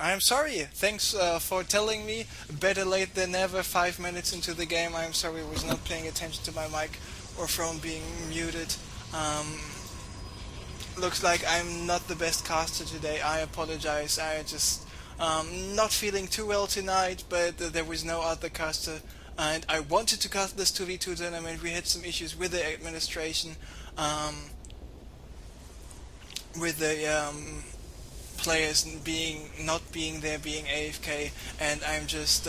I'm sorry. Thanks for telling me. Better late than never. 5 minutes into the game. I'm sorry I was not paying attention to my mic or phone being muted. Um, Looks like I'm not the best caster today. I apologize. I just not feeling too well tonight, but there was no other caster. And I wanted to cast this 2v2 tournament. We had some issues with the administration, um, with the players being not being there, being AFK, and I'm just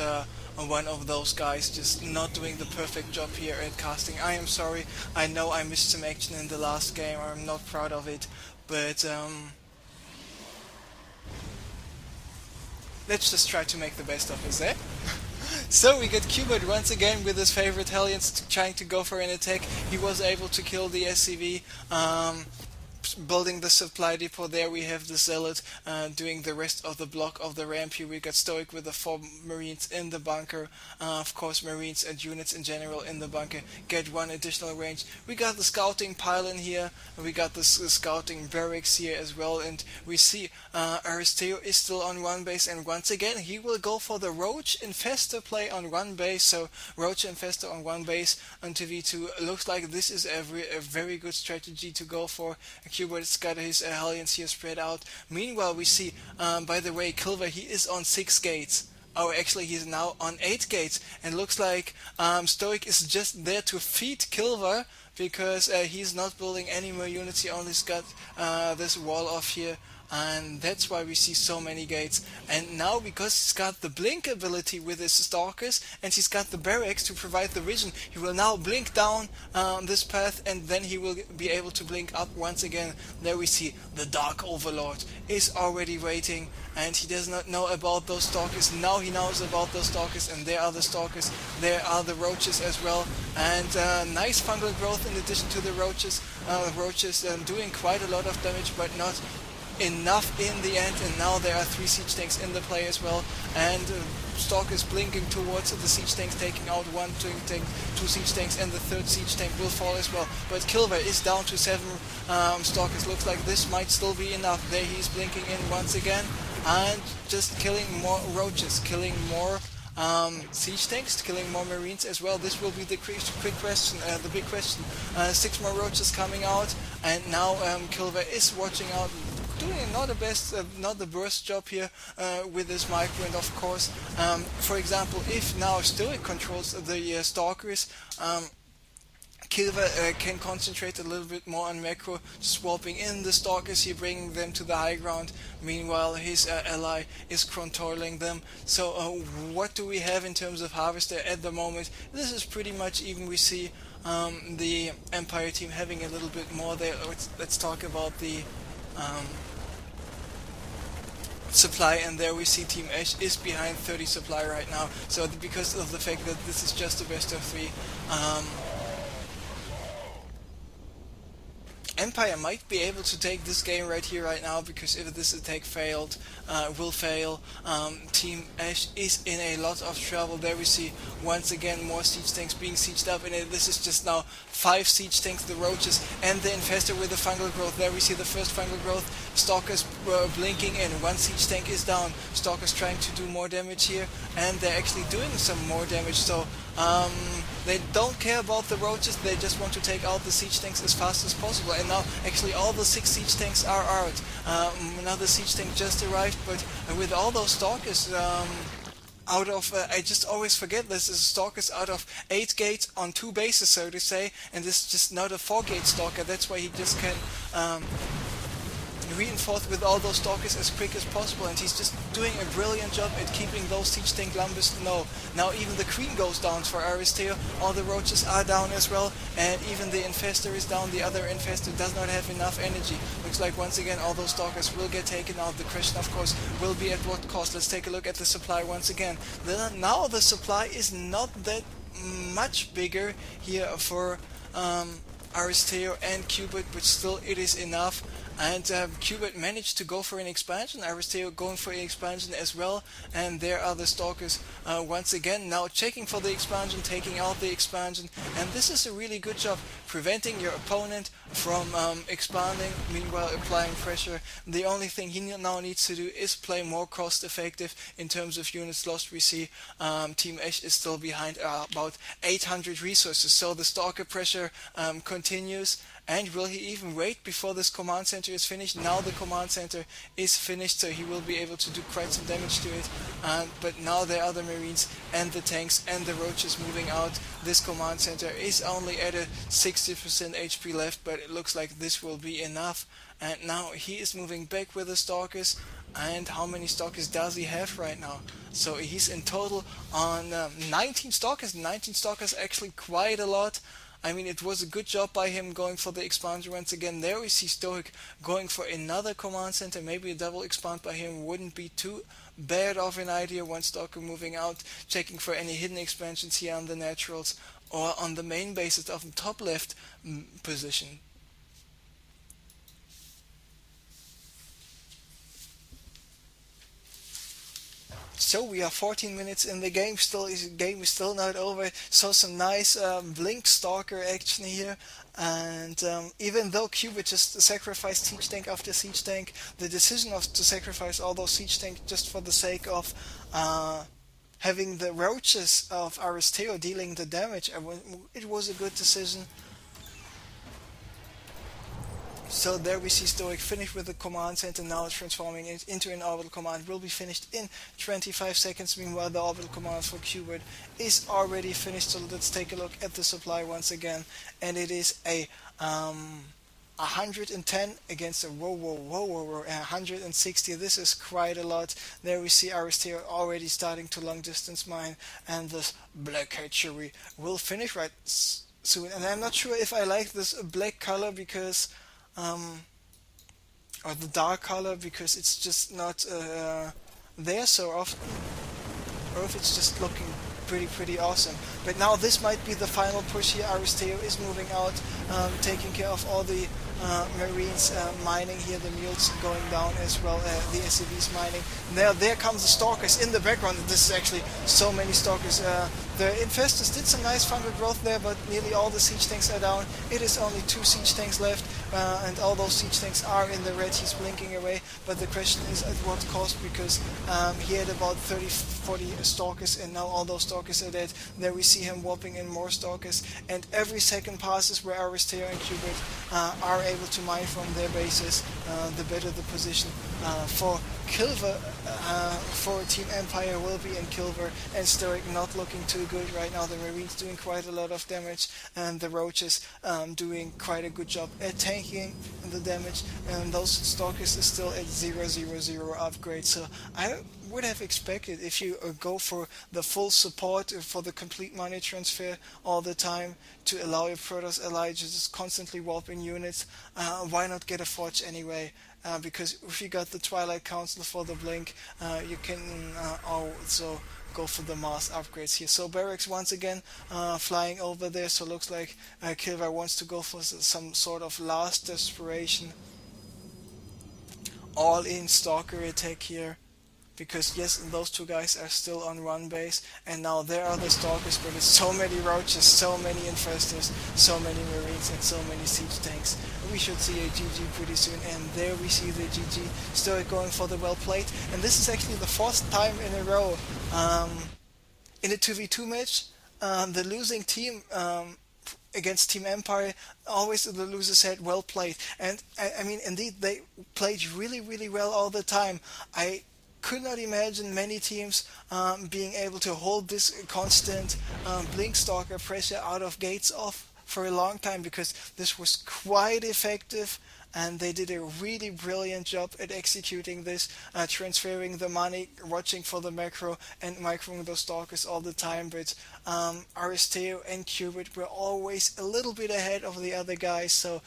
one of those guys just not doing the perfect job here at casting. I am sorry. I know I missed some action in the last game. I'm not proud of it, but let's just try to make the best of it, eh? So we get Cubert once again with his favorite Hellions trying to go for an attack. He was able to kill the SCV. Building the supply depot there. We have the Zealot doing the rest of the block of the ramp here. We got Stoic with the 4 Marines in the bunker. Of course, Marines and units in general in the bunker get 1 additional range. We got the scouting pylon here. We got the scouting barracks here as well. And we see Aristeo is still on 1 base. And once again, he will go for the Roach Infestor play on 1 base. So Roach Infestor on 1 base on 2v2. Looks like this is a very good strategy to go for. Cubert's got his Hellions here spread out. Meanwhile, we see, by the way, Kilver, he is on 6 gates. Oh, actually, he's now on 8 gates. And looks like Stoic is just there to feed Kilver because he's not building any more units. He only got this wall off here. And that's why we see so many gates. And now, because he's got the blink ability with his stalkers, and he's got the barracks to provide the vision, he will now blink down this path, and then he will be able to blink up once again. There we see the Dark Overlord is already waiting, and he does not know about those stalkers. Now he knows about those stalkers, and there are the stalkers. There are the roaches as well, and nice fungal growth in addition to the roaches. Roaches doing quite a lot of damage, but not enough in the end. And now there are 3 siege tanks in the play as well, and Stalkers blinking towards the siege tanks, taking out 1 tank, 2 siege tanks, and the 3rd siege tank will fall as well. But Kilver is down to 7 Stalkers. Looks like this might still be enough. There he's blinking in once again, and just killing more roaches, killing more siege tanks, killing more marines as well. This will be the quick question, the big question. 6 more roaches coming out, and now Kilver is watching out, doing not the worst job here with this micro. And of course, for example, if now Stoic controls the stalkers, Kilver can concentrate a little bit more on macro, swapping in the stalkers here, bringing them to the high ground. Meanwhile, his ally is controlling them. So what do we have in terms of Harvester at the moment? This is pretty much even. We see the Empire team having a little bit more there. Let's talk about the supply, and there we see Team Ash is behind 30 supply right now. So because of the fact that this is just a best of 3, Empire might be able to take this game right here, right now, because if this attack will fail, Team Ash is in a lot of trouble. There we see once again more siege tanks being sieged up, and this is just now 5 siege tanks, the roaches, and the infestor with the fungal growth. There we see the first fungal growth. Stalkers blinking in. 1 siege tank is down. Stalkers trying to do more damage here, and they're actually doing some more damage. So they don't care about the roaches, they just want to take out the siege tanks as fast as possible. And now actually all the 6 siege tanks are out. Another siege tank just arrived, but with all those stalkers out of, I just always forget this is stalkers out of 8 gates on 2 bases, so to say, and this is just not a 4-gate stalker. That's why he just can reinforce with all those stalkers as quick as possible, and he's just doing a brilliant job at keeping those siege tank numbers low. Now even the queen goes down for Aristeo, all the roaches are down as well, and even the infestor is down. The other infestor does not have enough energy. Looks like once again all those stalkers will get taken out. The question of course will be at what cost. Let's take a look at the supply once again. Now the supply is not that much bigger here for Aristeo and Cubert, but still it is enough. And Cubert managed to go for an expansion, Aristeo going for an expansion as well, and there are the stalkers once again now checking for the expansion, taking out the expansion, and this is a really good job. preventing your opponent from expanding, meanwhile applying pressure. The only thing he now needs to do is play more cost effective in terms of units lost. We see Team Ash is still behind about 800 resources, so the Stalker pressure continues. And will he even wait before this command center is finished? Now the command center is finished, so he will be able to do quite some damage to it. But now there are the Marines and the tanks and the roaches moving out. This command center is only at a 60% HP left, but it looks like this will be enough. And now he is moving back with the Stalkers. And how many Stalkers does he have right now? So he's in total on 19 Stalkers. 19 Stalkers, actually quite a lot. I mean, it was a good job by him going for the expansion once again. There we see Stoic going for another command center. Maybe a double expand by him wouldn't be too bad of an idea. One Stalker moving out, checking for any hidden expansions here on the naturals or on the main bases of the top left position. So we are 14 minutes in the game. Game is still not over. So some nice Blink Stalker action here. And even though Cuba just sacrificed Siege Tank after Siege Tank, the decision to sacrifice all those Siege Tanks just for the sake of having the roaches of Aristeo dealing the damage, it was a good decision. So there we see Stoic finished with the command center, now transforming it into an orbital command. Will be finished in 25 seconds. Meanwhile, the orbital command for Qbert is already finished. So let's take a look at the supply once again. And it is a 110 against a 160. This is quite a lot. There we see Aristeo already starting to long distance mine, and this black hatchery will finish right soon. And I'm not sure if I like this black color because or the dark color, because it's just not there so often, or if it's just looking pretty awesome. But now this might be the final push here. Aristeo is moving out, taking care of all the Marines mining here, the mules going down as well, the SCVs mining. There comes the Stalkers in the background. This is actually so many Stalkers. The Infestors did some nice fungal growth there, but nearly all the siege tanks are down. It is only 2 siege tanks left, and all those siege tanks are in the red. He's blinking away, but the question is at what cost, because he had about 30-40 Stalkers, and now all those Stalkers are dead. There we see him whopping in more Stalkers, and every second passes where Aristeo and Qbert are able to mine from their bases, the better the position for Kilver, for Team Empire will be in Kilver, and Stoic not looking too good right now. The Marines doing quite a lot of damage, and the Roaches doing quite a good job at tanking the damage, and those Stalkers is still at 000 upgrade. So I would have expected, if you go for the full support, for the complete money transfer all the time, to allow your Protoss ally just constantly warping units, why not get a Forge anyway? Because if you got the Twilight Council for the Blink, you can also go for the mass upgrades here. So Barracks once again flying over there, so looks like Kilvar wants to go for some sort of last desperation all-in Stalker attack here. Because yes, those two guys are still on run base, and now there are the Stalkers, but there's so many Roaches, so many Infestors, so many Marines, and so many Siege Tanks. We should see a GG pretty soon, and there we see the GG. Stoic going for the well played, and this is actually the 4th time in a row in a 2v2 match. The losing team against Team Empire, always the loser said well played, and I mean indeed they played really well all the time. I could not imagine many teams being able to hold this constant Blink Stalker pressure out of gates off for a long time, because this was quite effective, and they did a really brilliant job at executing this, transferring the money, watching for the macro, and microing those Stalkers all the time. But Aristeo and Qbert were always a little bit ahead of the other guys, so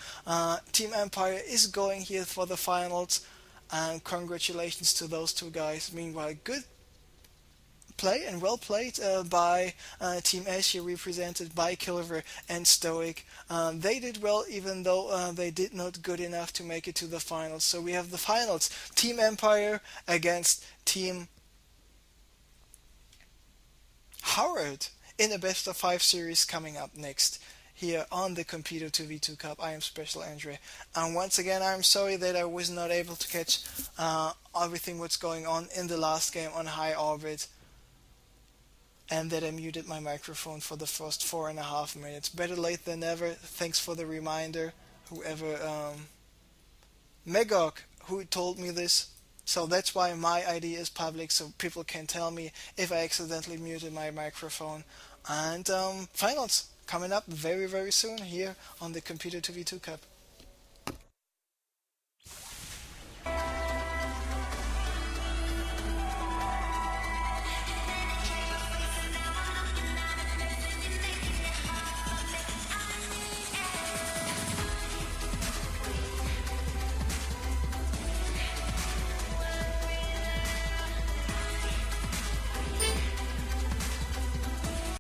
Team Empire is going here for the finals. And congratulations to those two guys. Meanwhile, good play and well played by Team Asia, represented by Kilver and Stoic. They did well, even though they did not good enough to make it to the finals. So we have the finals: Team Empire against Team Howard in a best of 5 series coming up next. here on the Competo 2v2 Cup. I am Special Andre, and once again I'm sorry that I was not able to catch everything what's going on in the last game on high orbit, and that I muted my microphone for the first 4.5 minutes. Better late than never. Thanks for the reminder, whoever Megok who told me this. So that's why my ID is public, so people can tell me if I accidentally muted my microphone. And finals coming up very, very soon here on the Competer 2v2 Cup.